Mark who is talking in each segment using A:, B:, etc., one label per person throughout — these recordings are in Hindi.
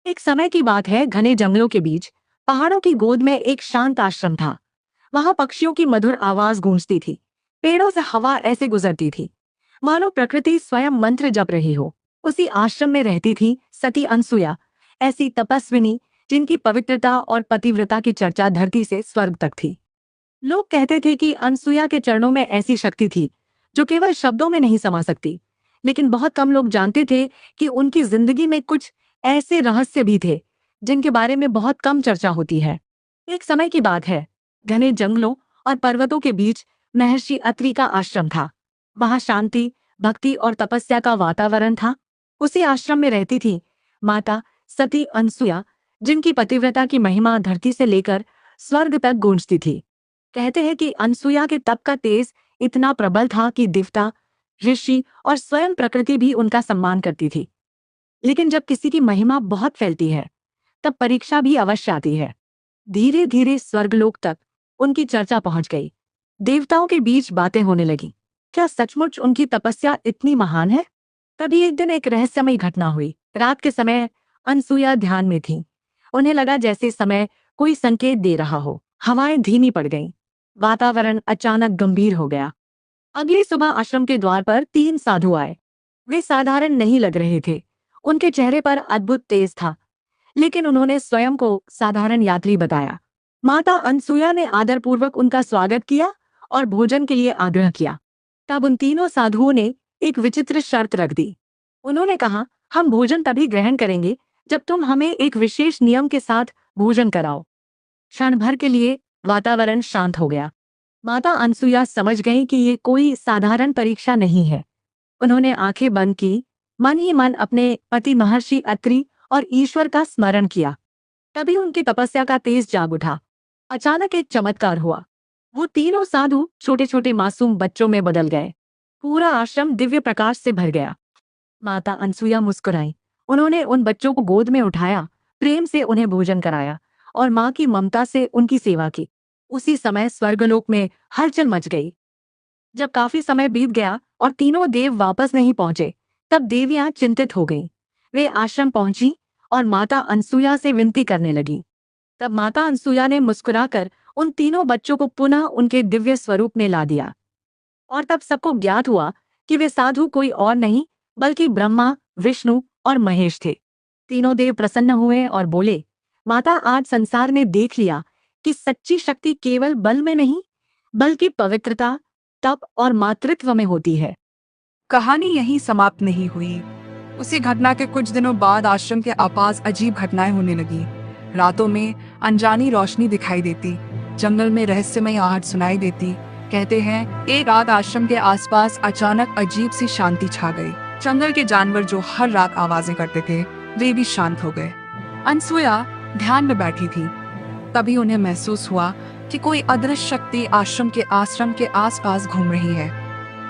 A: एक समय की बात है, घने जंगलों के बीच पहाड़ों की गोद में एक शांत आश्रम था। वहां पक्षियों की मधुर आवाज गूंजती थी। पेड़ों से हवा ऐसे गुजरती थी मानो प्रकृति स्वयं मंत्र जप रही हो। उसी आश्रम में रहती थी सती अनसुया, ऐसी तपस्विनी जिनकी पवित्रता और पतिव्रता की चर्चा धरती से स्वर्ग तक थी। लोग कहते थे कि अनसुया के चरणों में ऐसी शक्ति थी जो केवल शब्दों में नहीं समा सकती। लेकिन बहुत कम लोग जानते थे कि उनकी जिंदगी में कुछ ऐसे रहस्य भी थे जिनके बारे में बहुत कम चर्चा होती है। एक समय की बात है, घने जंगलों और पर्वतों के बीच महर्षि अत्रि का आश्रम था। वहां शांति, भक्ति और तपस्या का वातावरण था। उसी आश्रम में रहती थी माता सती अनसुया, जिनकी पतिव्रता की महिमा धरती से लेकर स्वर्ग तक गूंजती थी। कहते हैं कि अनसुया के तप का तेज इतना प्रबल था कि देवता, ऋषि और स्वयं प्रकृति भी उनका सम्मान करती थी। लेकिन जब किसी की महिमा बहुत फैलती है, तब परीक्षा भी अवश्य आती है। धीरे धीरे स्वर्गलोक तक उनकी चर्चा पहुंच गई। देवताओं के बीच बातें होने लगी, क्या सचमुच उनकी तपस्या इतनी महान है? तभी एक दिन एक रहस्यमयी घटना हुई। रात के समय अनसुया ध्यान में थी। उन्हें लगा जैसे समय कोई संकेत दे रहा हो। हवाएं धीमी पड़ गईं। वातावरण अचानक गंभीर हो गया। अगली सुबह आश्रम के द्वार पर 3 साधु आए। वे साधारण नहीं लग रहे थे। उनके चेहरे पर अद्भुत तेज था, लेकिन उन्होंने स्वयं को साधारण यात्री बताया। माता अनसुया ने आदरपूर्वक उनका स्वागत किया और भोजन के लिए आग्रह किया। तब उन तीनों साधुओं ने एक विचित्र शर्त रख दी। उन्होंने कहा, हम भोजन तभी ग्रहण करेंगे जब तुम हमें एक विशेष नियम के साथ भोजन कराओ। क्षण भर के लिए वातावरण शांत हो गया। माता अनसुया समझ गई कि ये कोई साधारण परीक्षा नहीं है। उन्होंने आंखें बंद की, मन ही मन अपने पति महर्षि अत्रि और ईश्वर का स्मरण किया। तभी उनकी तपस्या का तेज जाग उठा। अचानक एक चमत्कार हुआ। वो तीनों साधु छोटे छोटे मासूम बच्चों में बदल गए। पूरा आश्रम दिव्य प्रकाश से भर गया। माता अनसुया मुस्कुराई। उन्होंने उन बच्चों को गोद में उठाया, प्रेम से उन्हें भोजन कराया और माँ की ममता से उनकी सेवा की। उसी समय स्वर्गलोक में हलचल मच गई। जब काफी समय बीत गया और तीनों देव वापस नहीं पहुंचे, तब देवियां चिंतित हो गईं। वे आश्रम पहुंची और माता अनसुया से विनती करने लगी। तब माता अनसुया ने मुस्कुराकर उन तीनों बच्चों को पुनः उनके दिव्य स्वरूप में ला दिया। और तब सबको ज्ञात हुआ कि वे साधु कोई और नहीं बल्कि ब्रह्मा, विष्णु और महेश थे। तीनों देव प्रसन्न हुए और बोले, माता, आज संसार ने देख लिया कि सच्ची शक्ति केवल बल में नहीं बल्कि पवित्रता, तप और मातृत्व में होती है।
B: कहानी यहीं समाप्त नहीं हुई। उसी घटना के कुछ दिनों बाद आश्रम के आसपास अजीब घटनाएं होने लगी। रातों में अनजानी रोशनी दिखाई देती, जंगल में रहस्यमय आहट सुनाई देती। कहते हैं एक रात आश्रम के आसपास अचानक अजीब सी शांति छा गई। जंगल के जानवर जो हर रात आवाजें करते थे, वे भी शांत हो गए। अनसुया ध्यान में बैठी थी। तभी उन्हें महसूस हुआ कि कोई अदृश्य शक्ति आश्रम के आसपास घूम रही है।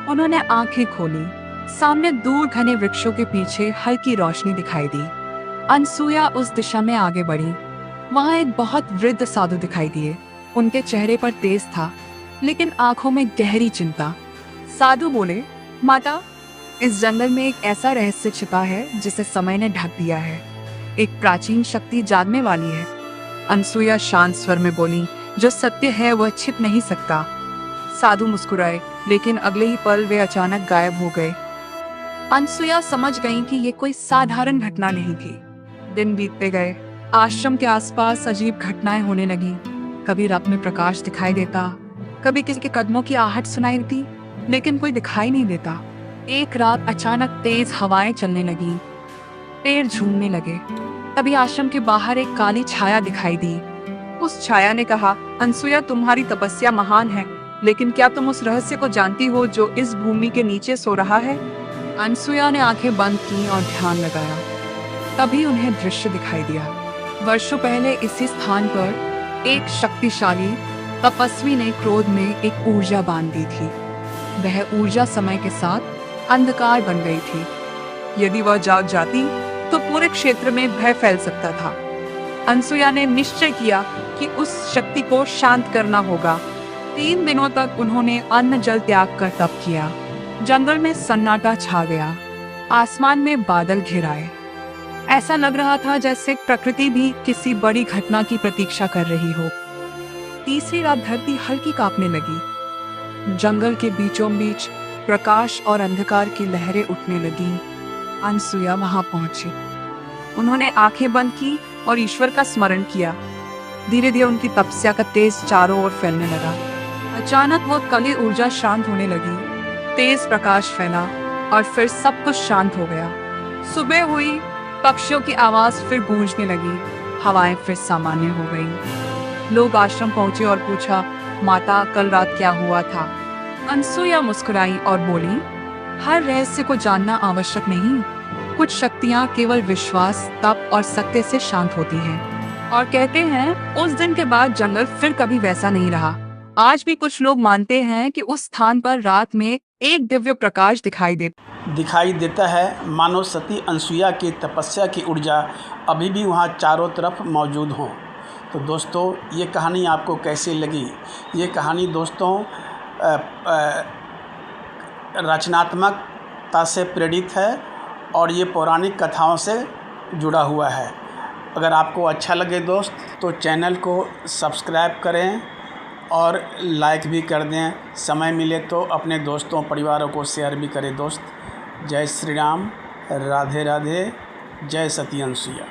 B: उन्होंने आंखें खोली। सामने दूर घने वृक्षों के पीछे हल्की रोशनी दिखाई दी। अनसुया उस दिशा में आगे बढ़ी। वहां एक बहुत वृद्ध साधु दिखाई दिए। उनके चेहरे पर तेज था, लेकिन आंखों में गहरी चिंता। साधु बोले, माता, इस जंगल में एक ऐसा रहस्य छिपा है जिसे समय ने ढक दिया है। एक प्राचीन शक्ति जागने वाली है। अनसुया शांत स्वर में बोली, जो सत्य है वह छिप नहीं सकता। साधु मुस्कुराए, लेकिन अगले ही पल वे अचानक गायब हो गए। अनसुया समझ गईं कि ये कोई साधारण घटना नहीं थी। दिन बीतते गए। आश्रम के आसपास अजीब घटनाएं होने लगी। कभी रात में प्रकाश दिखाई देता, कभी किसी के कदमों की आहट सुनाई देती, लेकिन कोई दिखाई नहीं देता। एक रात अचानक तेज हवाएं चलने लगी, पेड़ झूमने लगे। तभी आश्रम के बाहर एक काली छाया दिखाई दी। उस छाया ने कहा, अनसुया, तुम्हारी तपस्या महान है, लेकिन क्या तुम उस रहस्य को जानती हो जो इस भूमि के नीचे सो रहा है? अनसुया ने आंखें बंद की और ध्यान लगाया। तभी उन्हें दृश्य दिखाई दिया। वर्षों पहले इसी स्थान पर एक शक्तिशाली तपस्वी ने क्रोध में एक ऊर्जा बांध दी थी। वह ऊर्जा समय के साथ अंधकार बन गई थी। यदि वह जाग जाती तो पूरे क्षेत्र में भय फैल सकता था। अनसुया ने निश्चय किया कि उस शक्ति को शांत करना होगा। 3 दिनों तक उन्होंने अन्न जल त्याग कर तप किया। जंगल में सन्नाटा छा गया। आसमान में बादल घिर आए। ऐसा लग रहा था जैसे प्रकृति भी किसी बड़ी घटना की प्रतीक्षा कर रही हो। तीसरी रात धरती हल्की कांपने लगी। जंगल के बीचों बीच प्रकाश और अंधकार की लहरें उठने लगी। अनसुया वहां पहुंची। उन्होंने आंखें बंद की और ईश्वर का स्मरण किया। धीरे धीरे उनकी तपस्या का तेज चारों ओर फैलने लगा। अचानक वो कली ऊर्जा शांत होने लगी। तेज प्रकाश फैला और फिर सब कुछ शांत हो गया। सुबह हुई, पक्षियों की आवाज फिर गूंजने लगी। हवाएं फिर सामान्य हो गईं। लोग आश्रम पहुंचे और पूछा, माता कल रात क्या हुआ था? अनसुया मुस्कुराई और बोली, हर रहस्य को जानना आवश्यक नहीं। कुछ शक्तियां केवल विश्वास, तप और सत्य से शांत होती हैं। और कहते हैं उस दिन के बाद जंगल फिर कभी वैसा नहीं रहा। आज भी कुछ लोग मानते हैं कि उस स्थान पर रात में एक दिव्य प्रकाश
C: दिखाई देता है, मानो सती अनसुया की तपस्या की ऊर्जा अभी भी वहाँ चारों तरफ मौजूद हो। तो दोस्तों, ये कहानी आपको कैसी लगी? ये कहानी दोस्तों रचनात्मकता से प्रेरित है और ये पौराणिक कथाओं से जुड़ा हुआ है। अगर आपको अच्छा लगे दोस्त तो चैनल को सब्सक्राइब करें और लाइक भी कर दें। समय मिले तो अपने दोस्तों परिवारों को शेयर भी करें दोस्त। जय श्री राम, राधे राधे, जय सती अनसुया।